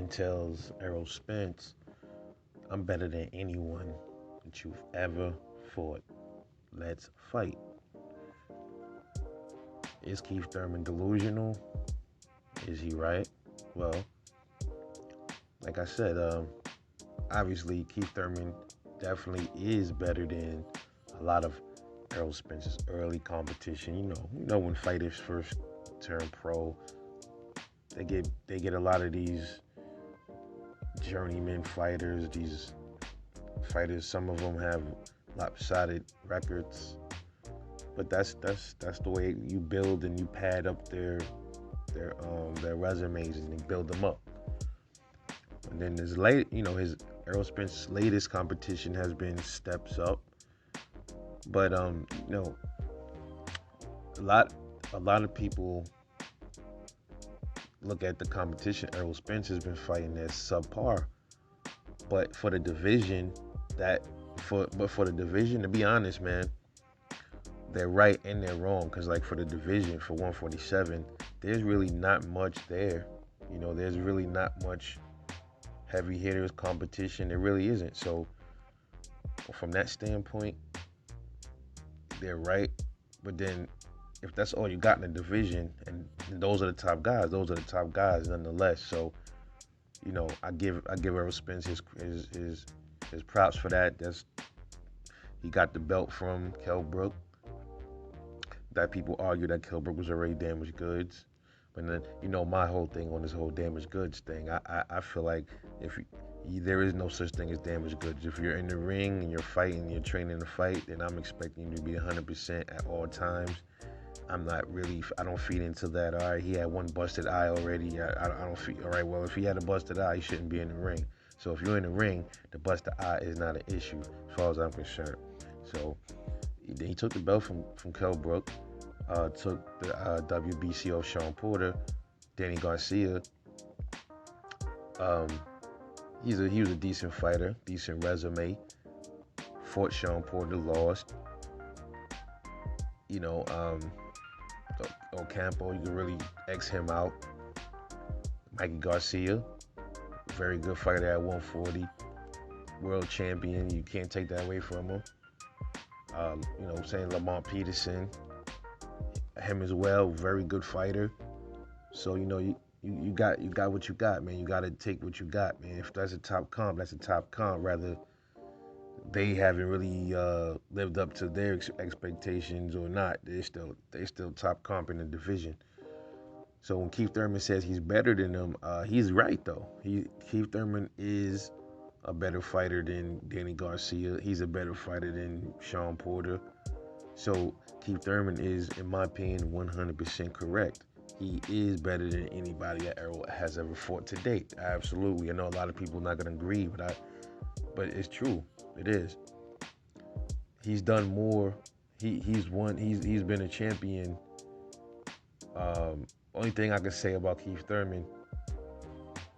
and tells Errol Spence, I'm better than anyone that you've ever fought. Let's fight. Is Keith Thurman delusional? Is he right? Well, like I said, obviously Keith Thurman definitely is better than a lot of Errol Spence's early competition. You know when fighters first turn pro, they get a lot of these journeyman fighters, these fighters. Some of them have lopsided records, but that's the way you build and you pad up their resumes and you build them up. And then his Errol Spence's latest competition has been steps up, but a lot a lot of people look at the competition Errol Spence has been fighting as subpar. But for the division, for the division, to be honest, man, they're right and they're wrong. Because like for the division for 147, there's really not much there. There's really not much heavy hitters competition. There really isn't. So from that standpoint, they're right. But then if that's all you got in the division, and those are the top guys, those are the top guys nonetheless. So I give Errol Spence his props for that. He got the belt from Kell Brook. That people argue that Kell Brook was already damaged goods. But then my whole thing on this whole damaged goods thing. I feel like there is no such thing as damaged goods. If you're in the ring and you're fighting, you're training to fight, then I'm expecting you to be 100% at all times. I don't feed into that. All right, he had one busted eye already. I don't feed. All right, well, if he had a busted eye, he shouldn't be in the ring. So if you're in the ring, the busted eye is not an issue as far as I'm concerned. So he took the belt from Kell Brook, took the WBC of Sean Porter, Danny Garcia. He was a decent fighter, decent resume. Fought Sean Porter, lost. Ocampo, you can really X him out. Mikey Garcia, very good fighter at 140. World champion, you can't take that away from him. Lamont Peterson, him as well, very good fighter. So, you got what you got, man. You got to take what you got, man. If that's a top comp, that's a top comp. Rather, they haven't really lived up to their expectations or not. They're still top comp in the division. So when Keith Thurman says he's better than them, he's right though. Keith Thurman is a better fighter than Danny Garcia. He's a better fighter than Sean Porter. So Keith Thurman is, in my opinion, 100% correct. He is better than anybody that Errol has ever fought to date. Absolutely. I know a lot of people are not going to agree, but it's true. It is. He's done more. He's won. He's been a champion. Only thing I can say about Keith Thurman,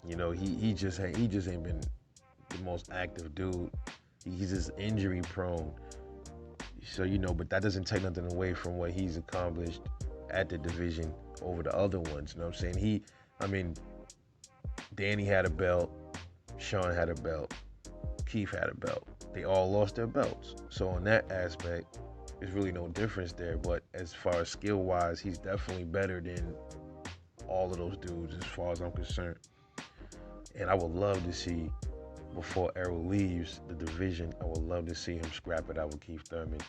he just ain't been the most active dude. He's just injury prone. So but that doesn't take nothing away from what he's accomplished at the division over the other ones. You know what I'm saying? Danny had a belt, Sean had a belt, Keith had a belt. They all lost their belts. So on that aspect, there's really no difference there. But as far as skill-wise, he's definitely better than all of those dudes as far as I'm concerned. And I would love to see, before Errol leaves the division, I would love to see him scrap it out with Keith Thurman.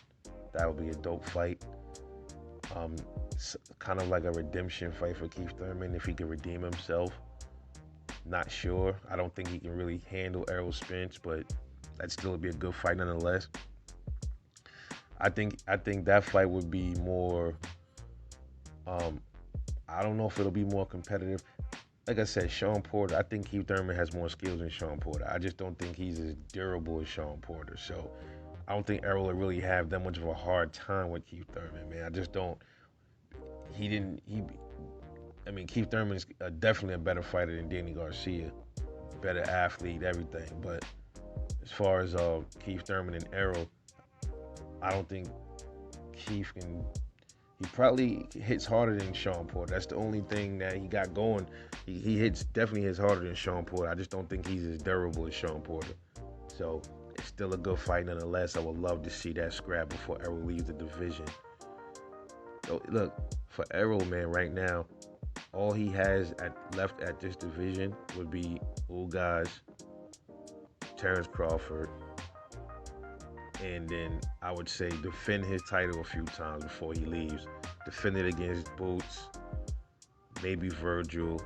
That would be a dope fight. Kind of like a redemption fight for Keith Thurman if he could redeem himself. Not sure. I don't think he can really handle Errol Spence, but that'd still be a good fight nonetheless. I think that fight would be more. I don't know if it'll be more competitive. Like I said, Sean Porter. I think Keith Thurman has more skills than Sean Porter. I just don't think he's as durable as Sean Porter. So I don't think Errol will really have that much of a hard time with Keith Thurman, man. I just don't. Keith Thurman is definitely a better fighter than Danny Garcia. Better athlete, everything. But as far as Keith Thurman and Errol, I don't think Keith can. He probably hits harder than Sean Porter. That's the only thing that he got going. He definitely hits harder than Sean Porter. I just don't think he's as durable as Sean Porter. So it's still a good fight nonetheless. I would love to see that scrap before Errol leaves the division. So look, for Errol, man, right now, all he has left at this division would be Ugas, Terrence Crawford, and then I would say defend his title a few times before he leaves. Defend it against Boots, maybe Virgil,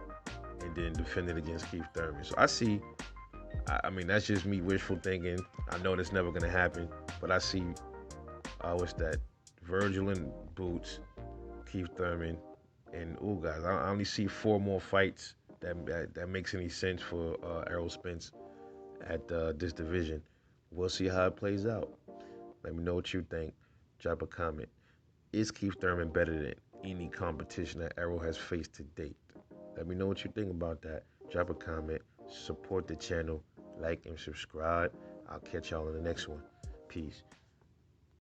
and then defend it against Keith Thurman. So I see, I mean, that's just me wishful thinking. I know that's never going to happen, but I see, what's that? Virgil and Boots, Keith Thurman, and Ugas. I only see four more fights that makes any sense for Errol Spence at this division. We'll see how it plays out. Let me know what you think. Drop a comment. Is Keith Thurman better than any competition that Errol has faced to date? Let me know what you think about that. Drop a comment. Support the channel. Like and subscribe. I'll catch y'all in the next one. Peace.